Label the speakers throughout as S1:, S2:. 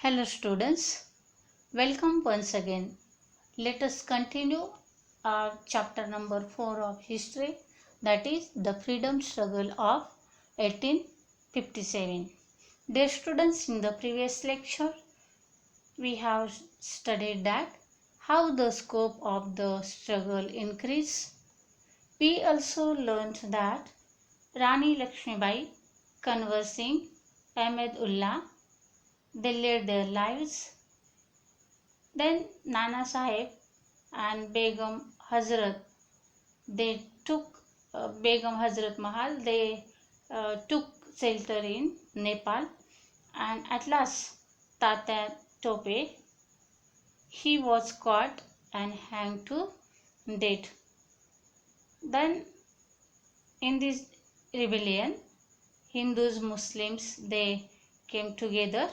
S1: Hello students, welcome once again. Let us continue our chapter number 4 of history, that is the freedom struggle of 1857. Dear students, in the previous lecture we have studied that how the scope of the struggle increased. We also learned that Rani Lakshmibai conversing Ahmed Ullah, they led their lives. Then Nana Sahib and Begum Hazrat, they took Begum Hazrat Mahal, they took shelter in Nepal, and at last Tata Tope, he was caught and hanged to death. Then in this rebellion, Hindus, Muslims, they came together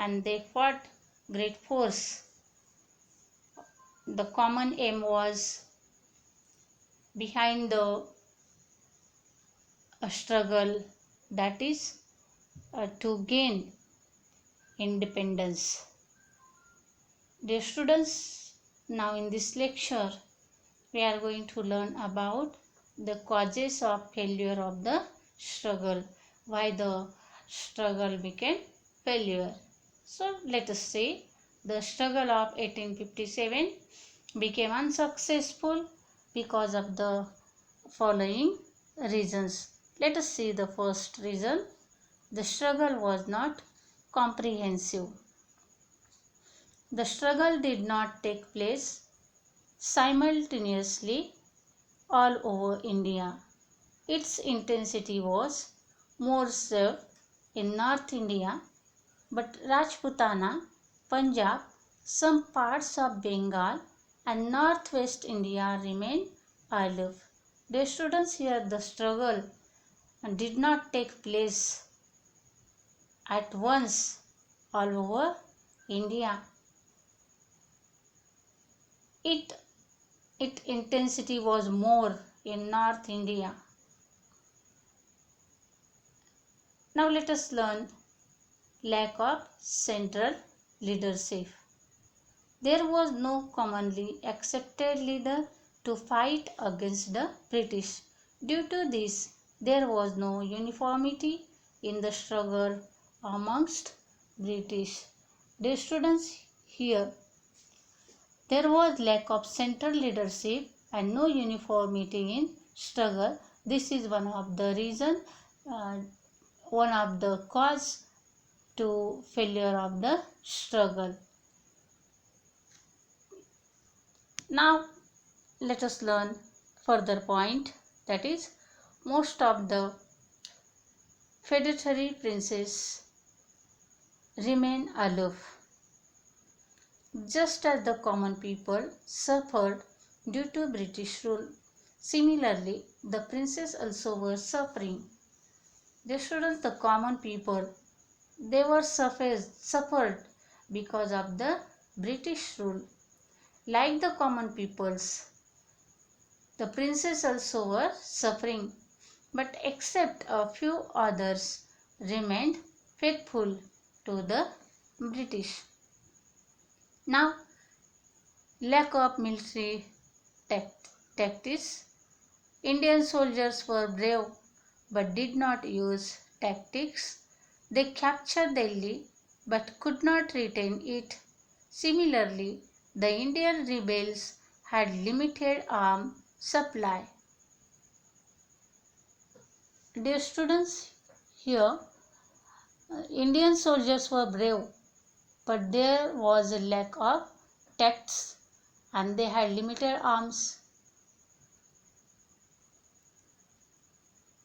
S1: and they fought great force. The common aim was behind the struggle, that is to gain independence. Dear students, now in this lecture we are going to learn about the causes of failure of the struggle, why the struggle became failure. So let us say the struggle of 1857 became unsuccessful because of the following reasons. Let us see the first reason. The struggle was not comprehensive. The struggle did not take place simultaneously all over India. Its intensity was more severe in North India, but Rajputana, Punjab, some parts of Bengal and Northwest India remained aloof. Dear students, here the struggle did not take place at once all over India. Its intensity was more in North India. Now let us learn lack of central leadership. There was no commonly accepted leader to fight against the British. Due to this, there was no uniformity in the struggle amongst British. Dear students, here there was lack of central leadership and no uniformity in struggle. This is one of the reason, one of the cause to failure of the struggle. Now let us learn further point, that is most of the feudatory princes remain aloof. Just as the common people suffered due to British rule, similarly the princes also were suffering. The students, the common people, they were suffered because of the British rule. Like the common peoples, the princes also were suffering, but except a few others remained faithful to the British. Now, lack of military tactics. Indian soldiers were brave but did not use tactics. They captured Delhi but could not retain it. Similarly, the Indian rebels had limited arm supply. Dear students, here Indian soldiers were brave, but there was a lack of tactics and they had limited arms.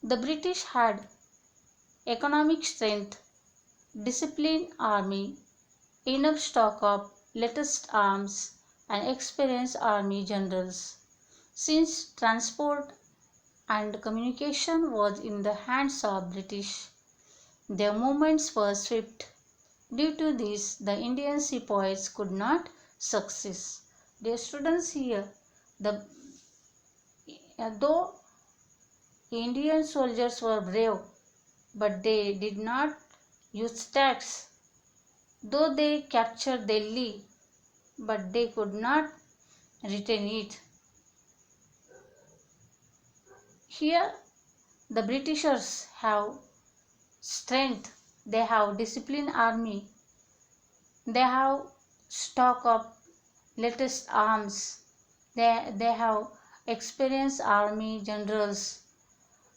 S1: The British had economic strength, disciplined army, enough stock of latest arms and experienced army generals. Since transport and communication was in the hands of British, their movements were swift. Due to this, the Indian sepoys could not succeed. Dear students, here, though Indian soldiers were brave, but they did not use tactics. Though they captured Delhi, but they could not retain it. Here, the Britishers have strength, they have disciplined army, they have stock of latest arms, they have experienced army generals,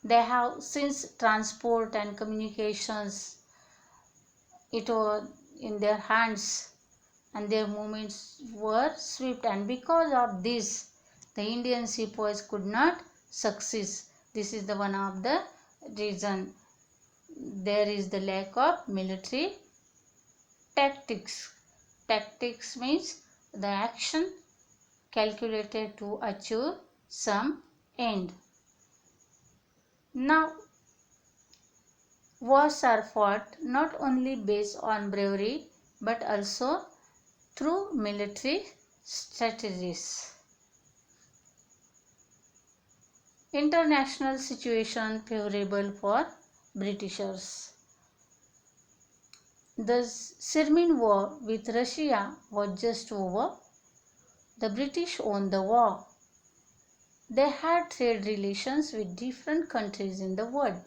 S1: they have since transport and communications, it was in their hands and their movements were swift, and because of this the Indian sepoys could not succeed. This is the one of the reason. There is the lack of military tactics. Tactics means the action calculated to achieve some end. Now, wars are fought not only based on bravery but also through military strategies. International situation favorable for Britishers. The Sirmin War with Russia was just over. The British won the war. They had trade relations with different countries in the world.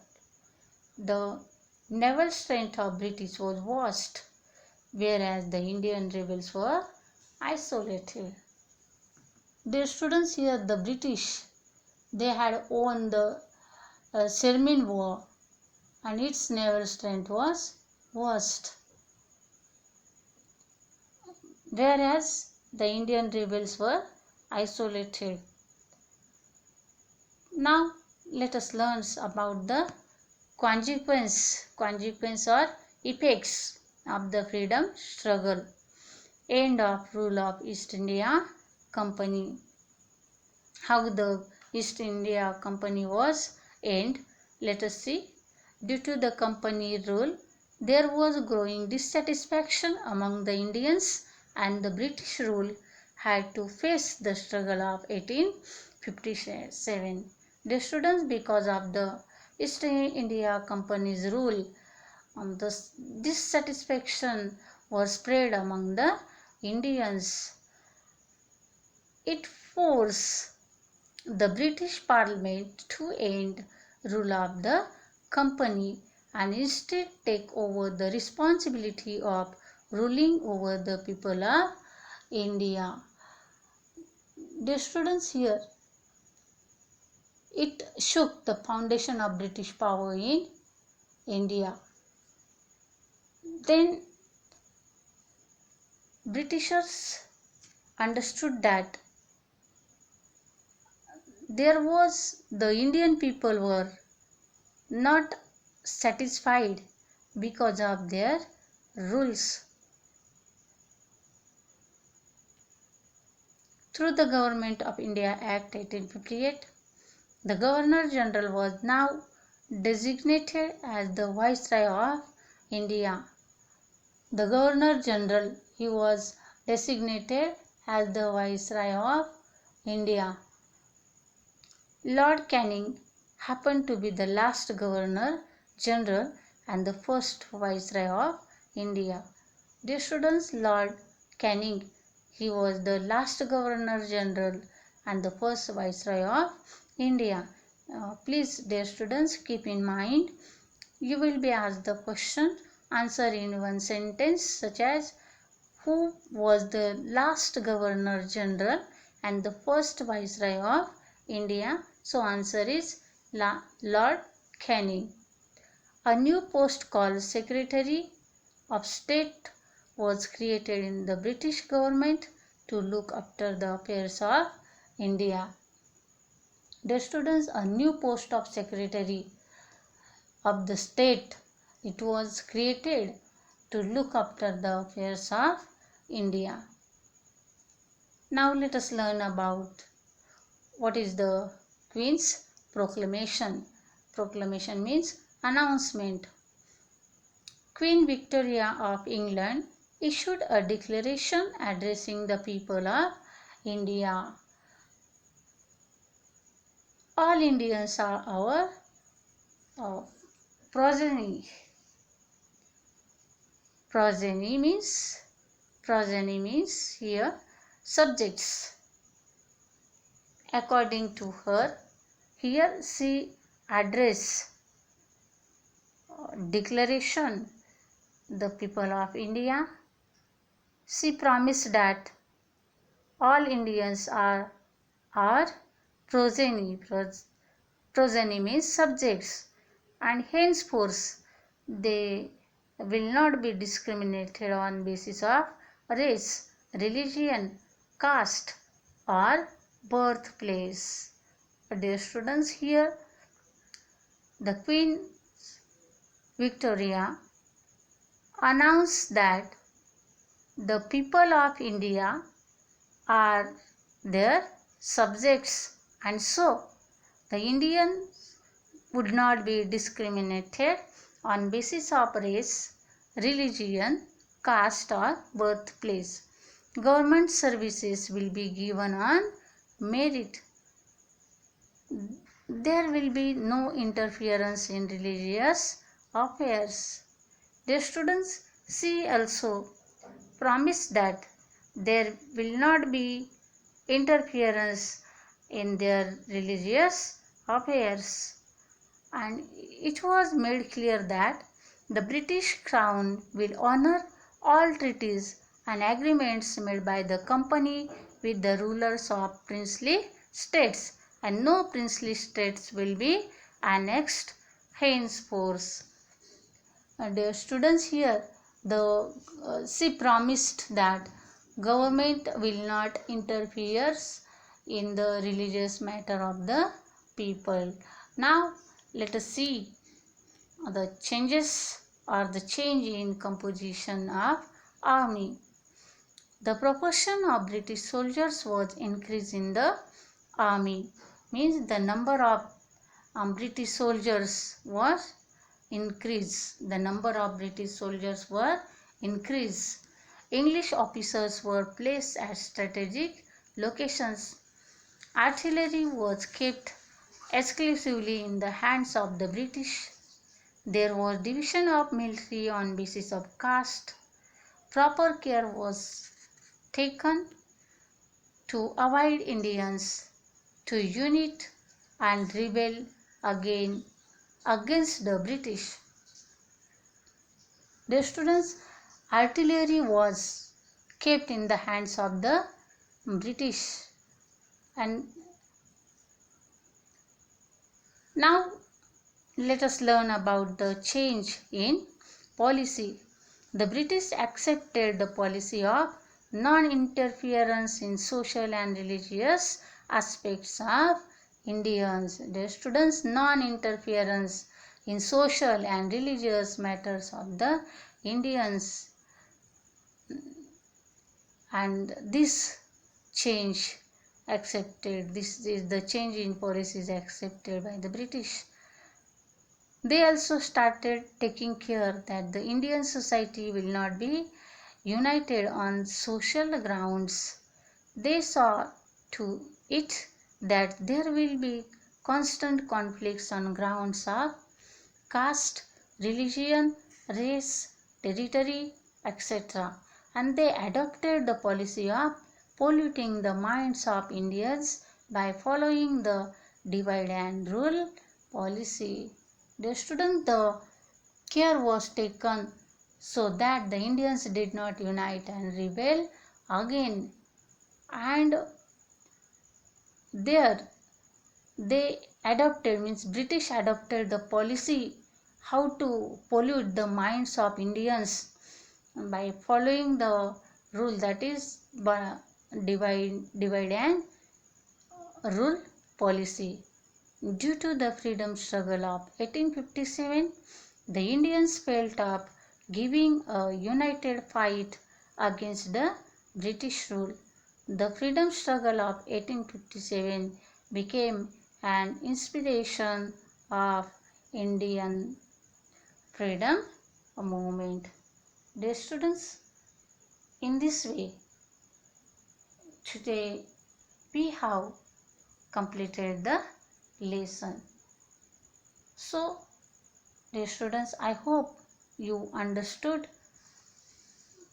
S1: The naval strength of British was vast, whereas the Indian rebels were isolated. Dear students, here the British, they had won the Sirmin War and its naval strength was vast, whereas the Indian rebels were isolated. Now let us learn about the consequence or effects of the freedom struggle. End of rule of East India Company. How the East India Company was end? Let us see. Due to the company rule, there was growing dissatisfaction among the Indians, and the British rule had to face the struggle of 1857. The students, because of the East India Company's rule, the dissatisfaction was spread among the Indians. It forced the British Parliament to end rule of the company and instead take over the responsibility of ruling over the people of India. Dear students, here it shook the foundation of British power in India. Then Britishers understood that the Indian people were not satisfied because of their rules. Through the Government of India Act 1858, the Governor General was now designated as the Viceroy of India. The Governor General, he was designated as the Viceroy of India. Lord Canning happened to be the last Governor General and the first Viceroy of India. Dear students, Lord Canning, he was the last Governor General and the first Viceroy of India. Please, dear students, keep in mind, you will be asked the question, answer in one sentence, such as who was the last Governor General and the first Viceroy of India? So answer is Lord Canning. A new post called Secretary of State was created in the British government to look after the affairs of India. Dear students, a new post of Secretary of the State, it was created to look after the affairs of India. Now let us learn about what is the Queen's Proclamation. Proclamation means announcement. Queen Victoria of England issued a declaration addressing the people of India. All Indians are our progeny. Progeny means here subjects. According to her, here she address declaration the people of India. She promised that all Indians are progeny. Progeny means subjects, and henceforth they will not be discriminated on basis of race, religion, caste, or birthplace. Dear students, here the Queen Victoria announced that the people of India are their subjects, and so the Indians would not be discriminated on basis of race, religion, caste or birthplace. Government services will be given on merit. There will be no interference in religious affairs. Dear students, she also promised that there will not be interference in their religious affairs, and it was made clear that the British Crown will honor all treaties and agreements made by the company with the rulers of princely states, and no princely states will be annexed henceforth. Dear students, here the she promised that government will not interfere in the religious matter of the people. Now let us see the changes or the change in composition of army. The proportion of British soldiers was increased in the army, means the number of British soldiers was increased. The number of British soldiers were increased. English officers were placed at strategic locations. Artillery was kept exclusively in the hands of the British. There was division of military on basis of caste. Proper care was taken to avoid Indians to unite and rebel against the British. The students' artillery was kept in the hands of the British. And now let us learn about the change in policy. The British accepted the policy of non-interference in social and religious aspects of Indians. The students' non-interference in social and religious matters of the Indians, and this change accepted, this is the change in policies accepted by the British. They also started taking care that the Indian society will not be united on social grounds. They saw to it that there will be constant conflicts on grounds of caste, religion, race, territory, etc. And they adopted the policy of polluting the minds of Indians by following the divide and rule policy. The student, the care was taken so that the Indians did not unite and rebel again, and there they adopted, means British adopted the policy how to pollute the minds of Indians by following the rule, that is divide and rule policy. Due to the freedom struggle of 1857, the Indians felt up giving a united fight against the British rule. The freedom struggle of 1857 became an inspiration of Indian freedom movement. Dear students, in this way, today we have completed the lesson. So, dear students, I hope you understood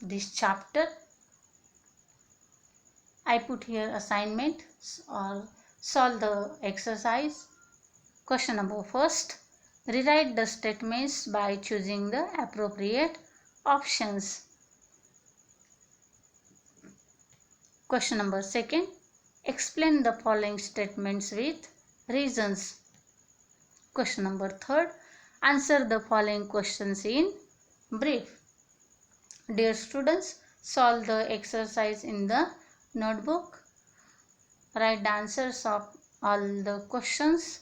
S1: this chapter. I put here assignment or solve the exercise. Question number first. Rewrite the statements by choosing the appropriate options. Question number second. Explain the following statements with reasons. Question number third. Answer the following questions in brief. Dear students, solve the exercise in the notebook. Write the answers of all the questions.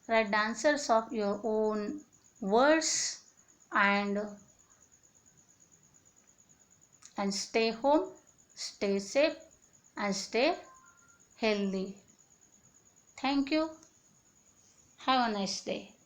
S1: Write the answers of your own words and stay home, stay safe and stay healthy. Thank you. Have a nice day.